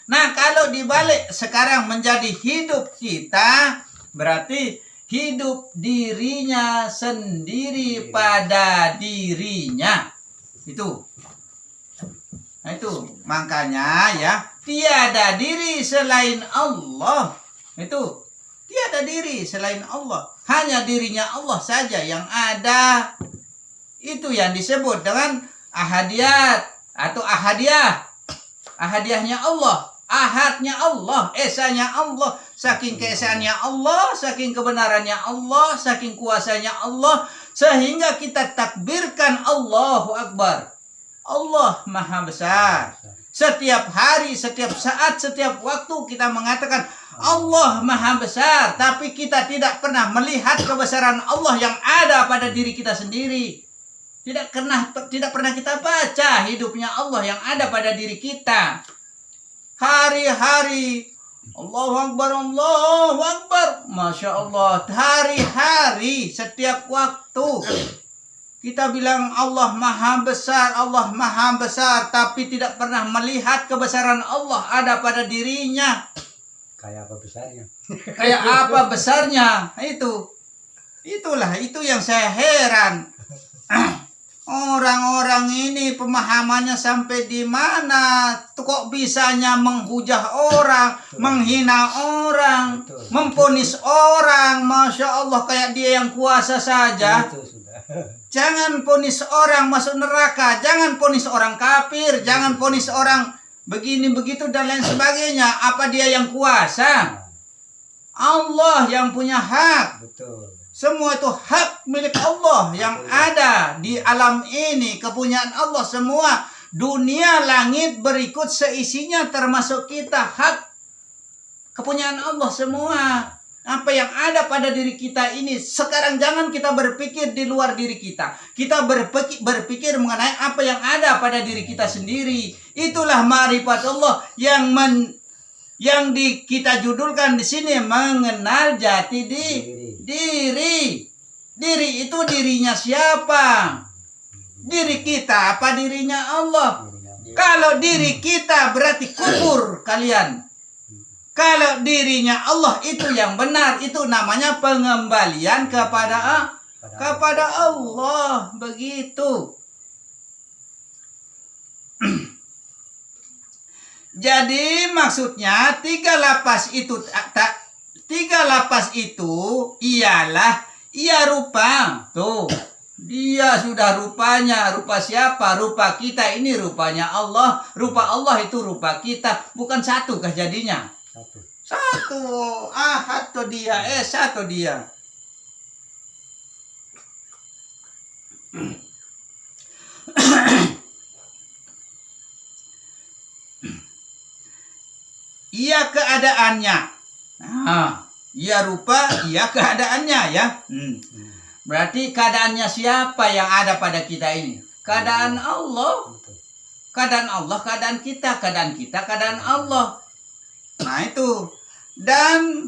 Nah, kalau dibalik sekarang menjadi hidup kita, berarti hidup dirinya sendiri pada dirinya. Itu. Nah, itu makanya ya, tiada diri selain Allah. Itu. Tiada diri selain Allah. Hanya dirinya Allah saja yang ada. Itu yang disebut dengan ahadiyat atau ahadiyah. Ahadiyahnya Allah, ahadnya Allah, esanya Allah. Saking keesaannya Allah, saking kebenarannya Allah, saking kuasanya Allah, sehingga kita takbirkan Allahu Akbar. Allah Maha Besar. Setiap hari, setiap saat, setiap waktu kita mengatakan Allah Maha Besar, tapi kita tidak pernah melihat kebesaran Allah yang ada pada diri kita sendiri. Tidak pernah kita baca hidupnya Allah yang ada pada diri kita. Hari-hari Allahu Akbar, Allahu Akbar, Masya Allah. Hari-hari, setiap waktu kita bilang Allah Maha Besar, Allah Maha Besar, tapi tidak pernah melihat kebesaran Allah ada pada dirinya. Kayak apa besarnya? Kayak apa besarnya? Itulah yang saya heran. Orang-orang ini pemahamannya sampai di mana? Kok bisanya menghujah orang, menghina orang, memponis orang. Masya Allah, kayak dia yang kuasa saja. Jangan ponis orang masuk neraka, jangan ponis orang kafir, jangan ponis orang begini begitu dan lain sebagainya. Apa dia yang kuasa? Allah yang punya hak. Betul. Semua itu hak milik Allah yang ada di alam ini, kepunyaan Allah semua. Dunia, langit, berikut seisinya termasuk kita, hak kepunyaan Allah semua. Apa yang ada pada diri kita ini, sekarang jangan kita berpikir di luar diri kita. Kita berpikir mengenai apa yang ada pada diri kita sendiri. Itulah ma'rifat Allah yang kita judulkan di sini, mengenal jati diri. Diri itu dirinya siapa? Diri kita apa dirinya Allah? Kalau diri kita berarti kubur kalian. Kalau dirinya Allah itu yang benar, itu namanya pengembalian kepada Allah. Begitu. Jadi maksudnya tiga lapas itu ialah rupa. Tuh, dia sudah rupanya. Rupa siapa? Rupa kita ini rupanya Allah. Rupa Allah itu rupa kita. Bukan satu kah jadinya? Satu. Ahad to dia. Esa to dia. Ia keadaannya. Nah, ia rupa, ia keadaannya ya. Berarti keadaannya siapa yang ada pada kita ini? Keadaan Allah. Keadaan Allah, keadaan kita. Keadaan kita, keadaan Allah. Nah itu. Dan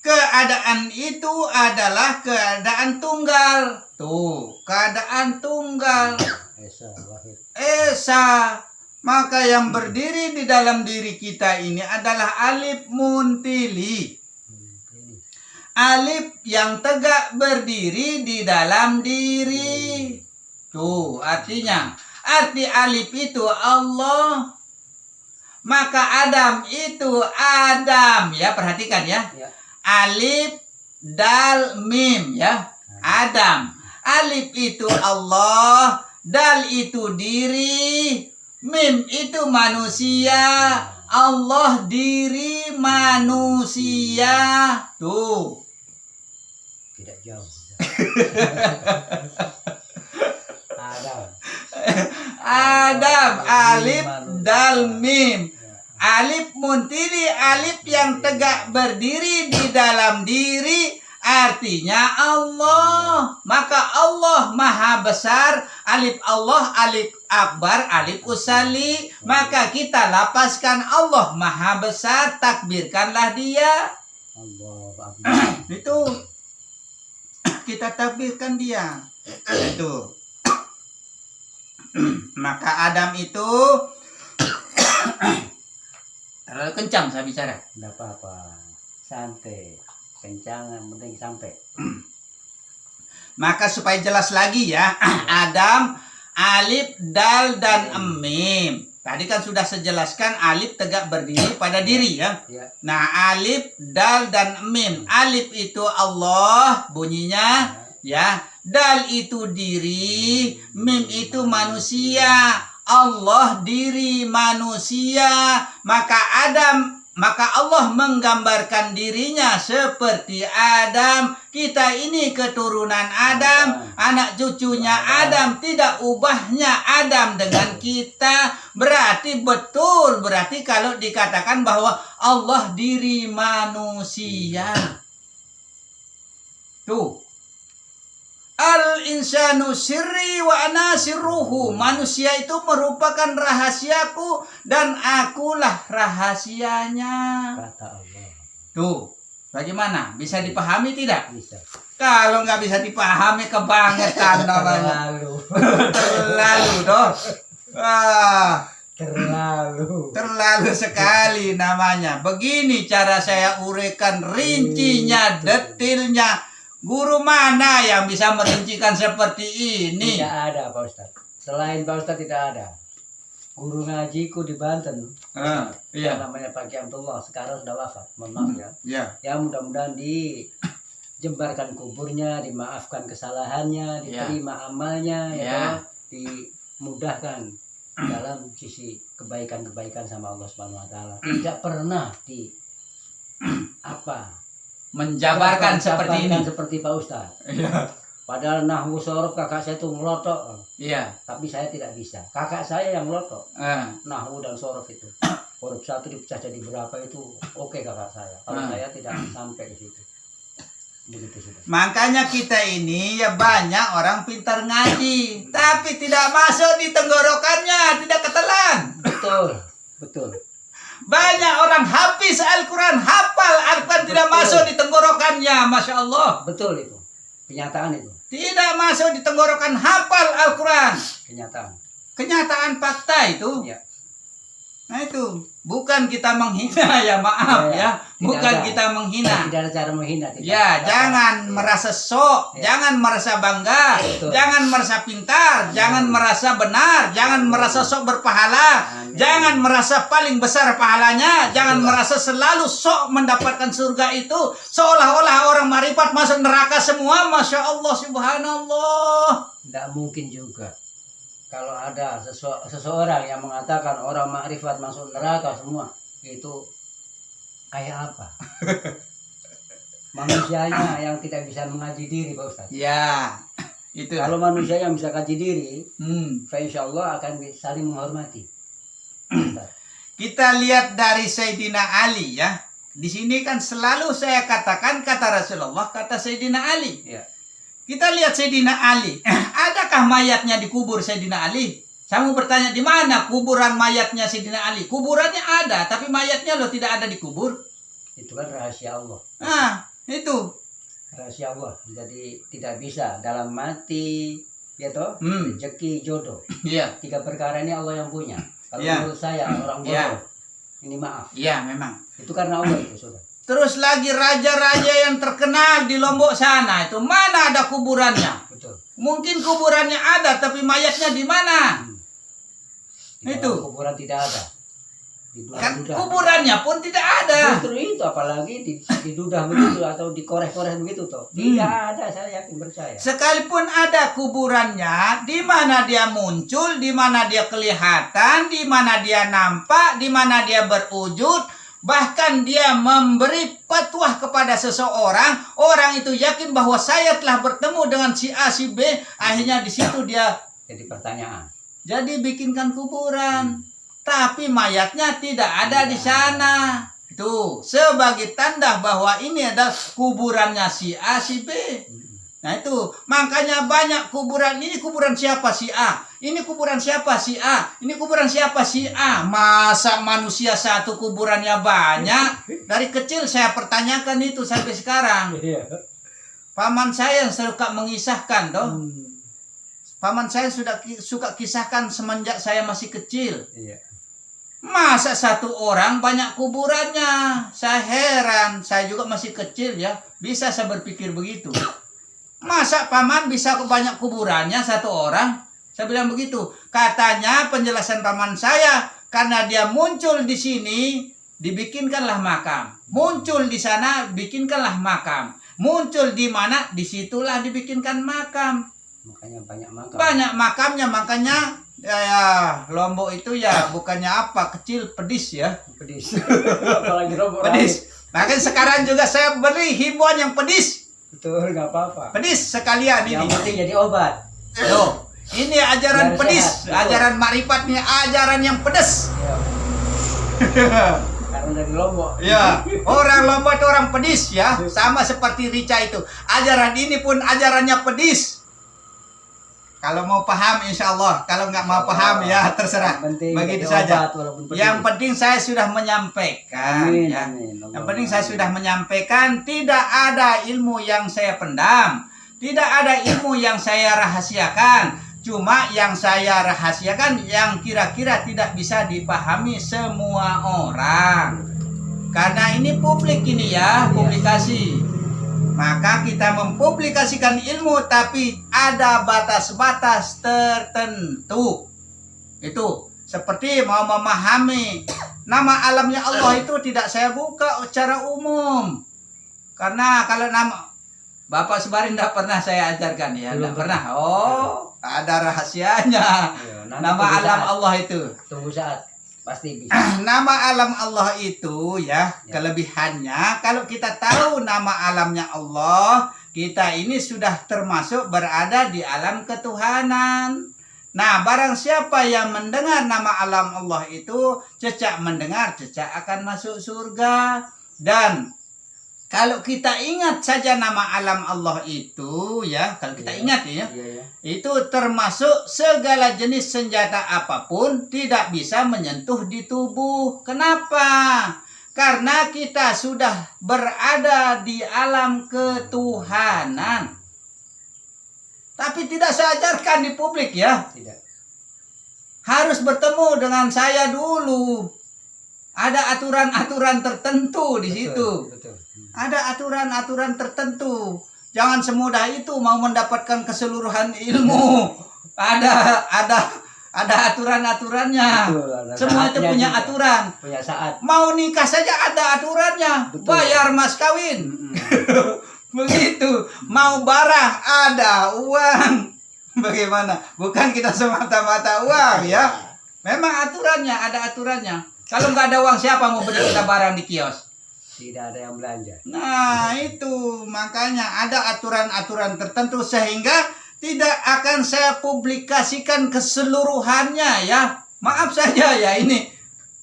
keadaan itu adalah keadaan tunggal. Tuh, keadaan tunggal. Esa. Maka yang berdiri di dalam diri kita ini adalah alif muntili. Alif yang tegak berdiri di dalam diri. Tuh, artinya. Arti alif itu Allah. Maka Adam itu Adam. Ya, perhatikan ya. Alif, dal, mim ya. Adam. Alif itu Allah. Dal itu diri. Mim itu manusia. Allah diri manusia. Tuh. Tidak jauh. Adam, alif, dal, mim. Alif muntili, alif yang tegak berdiri di dalam diri, artinya Allah. Maka Allah Maha Besar, alif Allah, alif akbar, alif usali. Maka kita lapaskan Allah Maha Besar, takbirkanlah dia. Itu kita takbirkan dia. Itu. Maka Adam itu Terlalu kencang saya bicara. Enggak apa-apa. Santai. Kencangan penting sampai. Maka supaya jelas lagi ya, Adam, alif, dal, dan mim. Tadi kan sudah saya jelaskan alif tegak berdiri pada diri ya. Ya. Nah, alif, dal, dan mim. Alif itu Allah bunyinya ya. Dal itu diri, mim itu manusia. Allah diri manusia. Maka Allah menggambarkan dirinya seperti Adam. Kita ini keturunan Adam, anak cucunya Adam. Tidak ubahnya Adam dengan kita. Berarti kalau dikatakan bahwa Allah diri manusia. Tuh. Al-insanu sirri wa ana sirruhu. Manusia itu merupakan rahasiaku dan akulah rahasianya. Kata Allah. Tuh, bagaimana? Bisa dipahami tidak? Bisa. Kalau nggak bisa dipahami kebangetan namanya. Terlalu toh. Terlalu sekali namanya. Begini cara saya uraikan rincinya, detailnya. Guru mana yang bisa merincikan seperti ini? Tidak ada Pak Ustadz. Selain Pak Ustadz tidak ada. Guru ngajiku di Banten. Iya. Namanya Pak Kiai Abdullah. Sekarang sudah wafat. Mohon maaf ya. Iya. Ya mudah-mudahan dijembarkan kuburnya, dimaafkan kesalahannya, diterima amalnya, ya, dimudahkan dalam sisi kebaikan-kebaikan sama Allah Subhanahu Wa Taala. Tidak pernah menjabarkan seperti ini. Seperti Pak Ustadz. Iya. Padahal nahwu sorof kakak saya tuh ngelotok. Iya. Tapi saya tidak bisa. Kakak saya yang ngelotok. Nahwu dan sorof itu. Huruf 1 dipecah jadi berapa itu oke kakak saya. Kalau saya tidak sampai ke situ. Begitu sudah. Makanya kita ini ya banyak orang pintar ngaji, tapi tidak masuk di tenggorokannya, tidak ketelan. Betul. Banyak orang hafiz Al-Quran, hafal Al-Quran, tidak masuk di tenggorokannya, Masya Allah. Betul itu, kenyataan itu. Tidak masuk di tenggorokan, hafal Al-Quran. Kenyataan fakta itu. Ya. Nah itu, bukan kita menghina ya, maaf ya. Bukan kita menghina. Tidak ada cara menghina. Ya, jangan merasa sok, jangan merasa bangga, jangan merasa pintar, jangan merasa benar, jangan merasa sok berpahala, jangan merasa paling besar pahalanya, jangan merasa selalu sok mendapatkan surga itu, seolah-olah orang marifat masuk neraka semua. Masya Allah, subhanallah. Tidak mungkin juga. Kalau ada seseorang yang mengatakan orang makrifat masuk neraka semua, itu kayak apa? Manusianya yang tidak bisa mengaji diri, Pak Ustadz. Ya, itu. Kalau manusia yang bisa kaji diri, insya Allah akan saling menghormati. Kita lihat dari Sayyidina Ali ya. Di sini kan selalu saya katakan kata Rasulullah, kata Sayyidina Ali. Ya. Kita lihat Sayyidina Ali. Adakah mayatnya dikubur Sayyidina Ali? Saya mau bertanya, di mana kuburan mayatnya Sayyidina Ali? Kuburannya ada, tapi mayatnya loh tidak ada dikubur. Itu kan rahasia Allah. Itu. Rahasia Allah. Jadi tidak bisa dalam mati, ya toh, rezeki, jodoh. Iya. 3 perkara ini Allah yang punya. Kalau menurut saya orang bodoh, ini maaf. Iya, memang. Itu karena Allah itu, sudah. Terus lagi raja-raja yang terkenal di Lombok sana itu mana ada kuburannya? Betul. Mungkin kuburannya ada, tapi mayatnya di mana? Itu. Kuburan tidak ada. Kan kuburannya pun tidak ada. Justru itu, apalagi didudah begitu atau dikoreh-koreh begitu toh. Tidak ada, saya yakin percaya. Sekalipun ada kuburannya, di mana dia muncul, di mana dia kelihatan, di mana dia nampak, di mana dia berwujud. Bahkan dia memberi fatwa kepada seseorang, orang itu yakin bahwa saya telah bertemu dengan si A, si B, akhirnya di situ dia jadi pertanyaan. Jadi bikinkan kuburan, tapi mayatnya tidak ada di sana. Itu sebagai tanda bahwa ini adalah kuburannya si A, si B. Nah itu, makanya banyak kuburan. Ini kuburan siapa? Si A. Ini kuburan siapa? Si A. Ini kuburan siapa? Si A. Masa manusia satu kuburannya banyak? Dari kecil saya pertanyakan itu sampai sekarang. Paman saya yang suka mengisahkan toh. Paman saya sudah suka kisahkan semenjak saya masih kecil. Masa satu orang banyak kuburannya? Saya heran, saya juga masih kecil ya, bisa saya berpikir begitu. Masa paman bisa banyak kuburannya satu orang? Saya bilang begitu. Katanya penjelasan paman saya, karena dia muncul di sini, dibikinkanlah makam. Muncul di sana, bikinkanlah makam. Muncul di mana, disitulah dibikinkan makam. Makanya banyak makam. Banyak makamnya, makanya ya Lombok itu ya bukannya apa, kecil pedis ya. Pedis. Apalagi Lombok. Pedis. Makanya sekarang juga saya beri himbauan yang pedis. Betul, nggak apa-apa. Pedis sekalian Yang ini. penting jadi obat. Yo, ini ajaran Biar pedis, sehat, ajaran makrifat nih, ajaran yang pedes. Ya. Karena dari Lombok. Ya, orang Lombok itu orang pedis ya, sama seperti Rica itu. Ajaran ini pun ajarannya pedis. Kalau mau paham insya Allah, kalau nggak mau paham ya terserah. Begitu saja. Yang penting saya sudah menyampaikan. Amin, Ya. amin. Yang penting saya sudah menyampaikan, tidak ada ilmu yang saya pendam, tidak ada ilmu yang saya rahasiakan. Cuma yang saya rahasiakan yang kira-kira tidak bisa dipahami semua orang. Karena ini publik ini ya, publikasi. Maka kita mempublikasikan ilmu tapi ada batas-batas tertentu. Itu seperti mau memahami nama alamnya Allah itu tidak saya buka secara umum. Karena kalau nama Bapak Subarin tidak pernah saya ajarkan ya, tidak pernah. Oh, ada rahasianya. Nama alam Allah itu. Tunggu saat pasti bisa. Nama alam Allah itu ya, kelebihannya kalau kita tahu nama alamnya Allah, kita ini sudah termasuk berada di alam ketuhanan. Nah, barang siapa yang mendengar nama alam Allah itu, cecak mendengar, cecak akan masuk surga. Dan kalau kita ingat saja nama alam Allah itu ya, kalau kita ingat ya, itu termasuk segala jenis senjata apapun tidak bisa menyentuh di tubuh. Kenapa? Karena kita sudah berada di alam ketuhanan. Tapi tidak saya ajarkan di publik ya. Tidak. Harus bertemu dengan saya dulu. Ada aturan-aturan tertentu di situ. Betul. Ada aturan-aturan tertentu. Jangan semudah itu mau mendapatkan keseluruhan ilmu. Ada aturan-aturannya. Semua itu punya juga. aturan. Punya saat. Mau nikah saja ada aturannya. Betul. Bayar mas kawin. Begitu. Mau barang ada uang. Bagaimana? Bukan kita semata-mata uang ya. Memang aturannya, ada aturannya. Kalau nggak ada uang siapa mau beli kita barang di kios? Tidak ada yang belanja. Nah itu makanya ada aturan-aturan tertentu sehingga tidak akan saya publikasikan keseluruhannya ya. Maaf saja ya ini.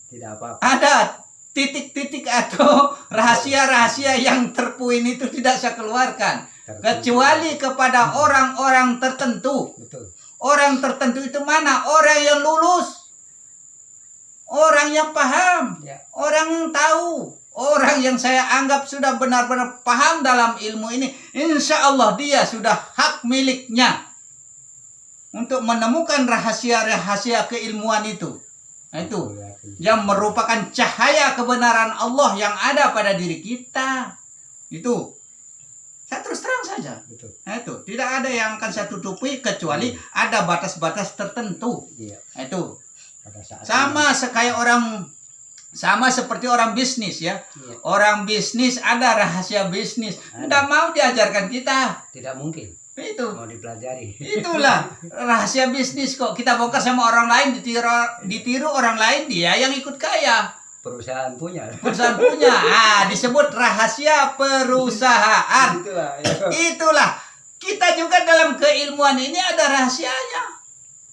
Tidak apa-apa. Ada titik-titik atau rahasia-rahasia yang terpuin itu tidak saya keluarkan. Kecuali kepada orang-orang tertentu. Betul. Orang tertentu itu mana? Orang yang lulus. Orang yang paham. Ya. Orang yang tahu. Orang yang saya anggap sudah benar-benar paham dalam ilmu ini, insya Allah dia sudah hak miliknya untuk menemukan rahasia-rahasia keilmuan itu. Nah, itu yang merupakan cahaya kebenaran Allah yang ada pada diri kita. Itu saya terus terang saja. Betul. Nah, itu tidak ada yang akan saya tutupi kecuali ada batas-batas tertentu. Iya. Nah, itu Pada saat sama seperti orang bisnis ya. Iya. Orang bisnis ada rahasia bisnis. Tidak mau diajarkan kita. Tidak mungkin. Itu. Mau dipelajari. Itulah rahasia bisnis kok. Kita bongkar sama orang lain, ditiru orang lain, dia yang ikut kaya. Perusahaan punya. Perusahaan punya. Disebut rahasia perusahaan. Itulah. Ya. Itulah. Kita juga dalam keilmuan ini ada rahasianya.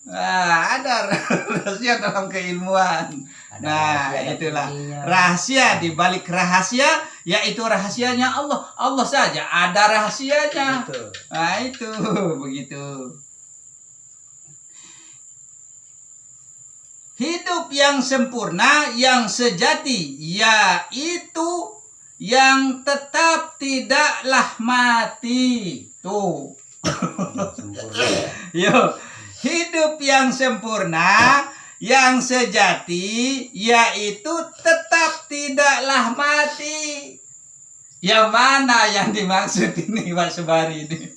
Ada rahasia dalam keilmuan. Nah, itulah rahasia di balik rahasia, yaitu rahasianya Allah. Allah saja ada rahasianya. Betul. Nah, itu begitu. Hidup yang sempurna, yang sejati, yaitu yang tetap tidaklah mati. Tuh. Sempurna. Yo, hidup yang sempurna, yang sejati yaitu tetap tidaklah mati. Yang mana yang dimaksud ini Pak Subari ini?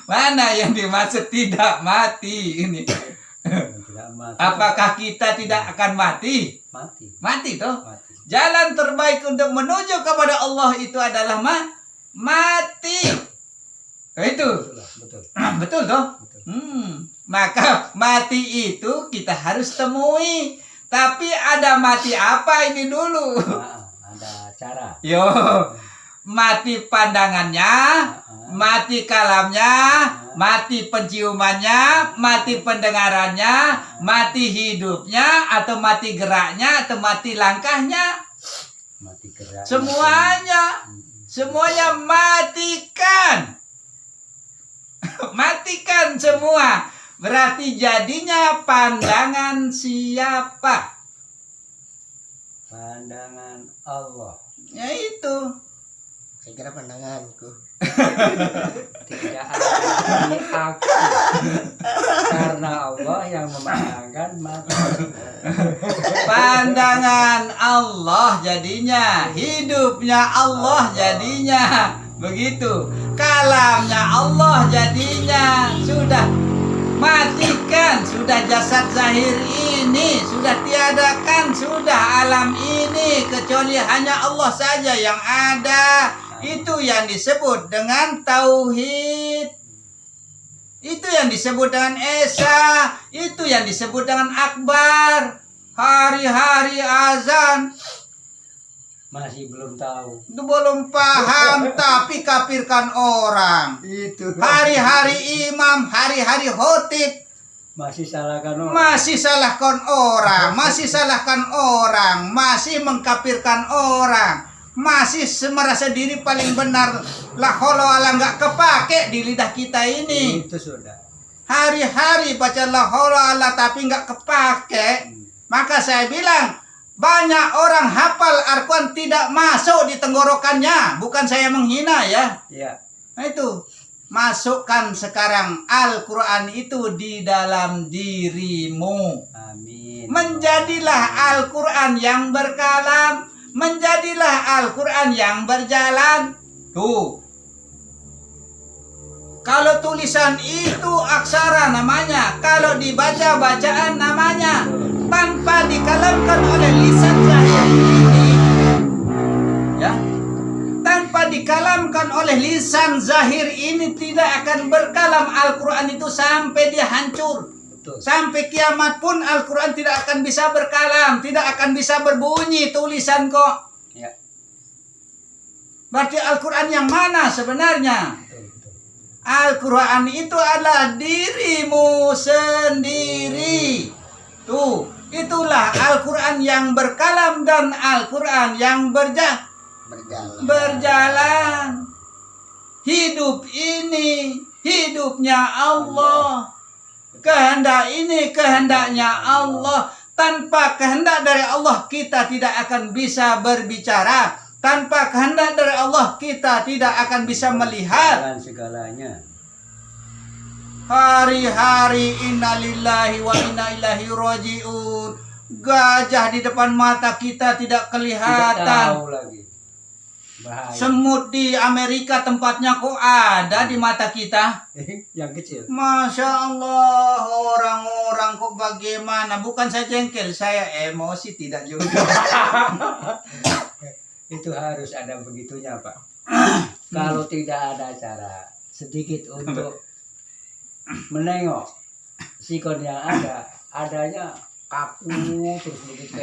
Mana yang dimaksud tidak mati ini? Tidak mati. Apakah kita tidak akan mati? Mati. Mati toh? Mati. Jalan terbaik untuk menuju kepada Allah itu adalah mati. Itu. Betul. Betul toh? Betul. Maka mati itu kita harus temui. Tapi ada mati apa ini dulu? Nah, ada cara. Yo, mati pandangannya, mati kalamnya, mati penciumannya, mati pendengarannya, mati hidupnya, atau mati geraknya, atau mati langkahnya. Mati gerak. Semuanya matikan. Matikan semua. Berarti jadinya pandangan siapa? Pandangan Allah. Ya itu. Saya kira pandanganku. Tidak ada di aku. Karena Allah yang memandangkan mata. Pandangan Allah jadinya, hidupnya Allah jadinya, begitu. Kalamnya Allah jadinya, sudah matikan, sudah jasad zahir ini, sudah tiadakan, sudah alam ini, kecuali hanya Allah saja yang ada. Itu yang disebut dengan tauhid. Itu yang disebut dengan esa. Itu yang disebut dengan akbar. Hari-hari azan. Masih belum tahu. Itu belum paham tapi kafirkan orang. Itu. Hari-hari imam, hari-hari khotib. Masih salahkan orang. Masih salahkan orang, masih salahkan orang, masih mengkafirkan orang. Masih merasa diri paling benar. La haula wala nggak kepake di lidah kita ini. Itu sudah. Hari-hari baca la haula wala tapi nggak kepake. Maka saya bilang banyak orang hafal Al-Quran tidak masuk di tenggorokannya. Bukan saya menghina ya. Iya. Nah itu. Masukkan sekarang Al-Quran itu di dalam dirimu. Amin. Menjadilah Al-Quran yang berkalam. Menjadilah Al-Quran yang berjalan. Tuh. Kalau tulisan itu aksara namanya. Kalau dibaca bacaan namanya. Tanpa dikalamkan oleh lisan zahir ini. Ya. Tanpa dikalamkan oleh lisan zahir ini tidak akan berkalam Al-Quran itu sampai dia hancur. Betul. Sampai kiamat pun Al-Quran tidak akan bisa berkalam, tidak akan bisa berbunyi tulisan kok. Ya. Berarti Al-Quran yang mana sebenarnya? Betul. Al-Quran itu adalah dirimu sendiri. Tuh, itulah Al-Quran yang berkalam dan Al-Quran yang berjalan. Hidup ini hidupnya Allah. Kehendak ini kehendaknya Allah. Tanpa kehendak dari Allah kita tidak akan bisa berbicara. Tanpa kehendak dari Allah kita tidak akan bisa melihat. Jalan segalanya. Hari-hari innalillahi wa inna ilaihi rajiun. Gajah di depan mata kita tidak Tidak kelihatan. tahu lagi. Bahaya. Semut di Amerika tempatnya kok ada di mata kita. Yang kecil. Masya Allah, orang-orang kok bagaimana? Bukan saya jengkel, saya emosi tidak juga. Itu harus ada begitunya, Pak. Kalau tidak ada cara sedikit untuk menengok sikon yang ada, adanya kaku terus begitu.